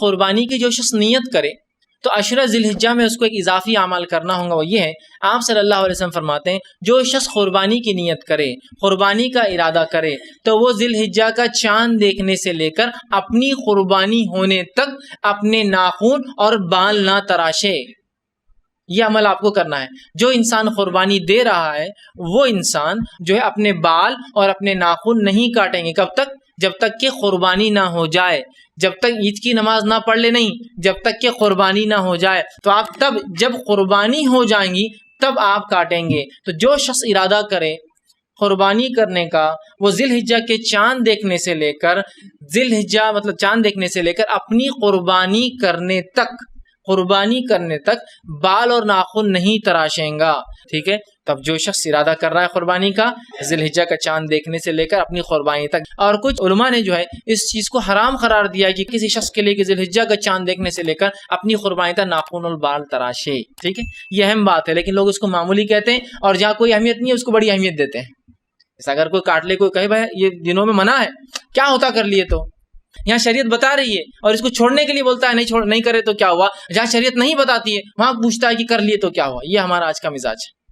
قربانی کی جو شخص نیت کرے تو عشرہ ذی الحجہ میں اس کو ایک اضافی عمل کرنا ہوگا، وہ یہ ہے، آپ صلی اللہ علیہ وسلم فرماتے ہیں جو شخص قربانی کی نیت کرے، قربانی کا ارادہ کرے، تو وہ ذی الحجہ کا چاند دیکھنے سے لے کر اپنی قربانی ہونے تک اپنے ناخن اور بال نہ تراشے۔ یہ عمل آپ کو کرنا ہے۔ جو انسان قربانی دے رہا ہے وہ انسان جو ہے اپنے بال اور اپنے ناخن نہیں کاٹیں گے۔ کب تک؟ جب تک کہ قربانی نہ ہو جائے، جب تک عید کی نماز نہ پڑھ لے نہیں، جب تک کہ قربانی نہ ہو جائے۔ تو آپ تب جب قربانی ہو جائیں گی تب آپ کاٹیں گے۔ تو جو شخص ارادہ کرے قربانی کرنے کا، وہ ذی الحجہ کے چاند دیکھنے سے لے کر چاند دیکھنے سے لے کر اپنی قربانی کرنے تک بال اور ناخن نہیں تراشیں گا، ٹھیک ہے؟ تب جو شخص ارادہ کر رہا ہے قربانی کا، ذی الحجہ کا چاند دیکھنے سے لے کر اپنی قربانی تک۔ اور کچھ علماء نے جو ہے اس چیز کو حرام قرار دیا کہ کسی شخص کے لیے کہ ذی الحجہ کا چاند دیکھنے سے لے کر اپنی قربانی تک ناخن اور بال تراشے، ٹھیک ہے؟ یہ اہم بات ہے، لیکن لوگ اس کو معمولی کہتے ہیں اور جہاں کوئی اہمیت نہیں ہے اس کو بڑی اہمیت دیتے ہیں۔ جیسا اگر کوئی کاٹ لے، کوئی کہے بھائی یہ دنوں میں منع ہے، کیا ہوتا کر لیے تو؟ یہاں شریعت بتا رہی ہے اور اس کو چھوڑنے کے لیے بولتا ہے نہیں کرے تو کیا ہوا؟ جہاں شریعت نہیں بتاتی ہے وہاں پوچھتا ہے کہ کر لیے تو کیا ہوا؟ یہ ہمارا آج کا مزاج ہے۔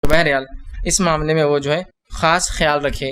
تو بہرحال اس معاملے میں وہ جو ہے خاص خیال رکھے۔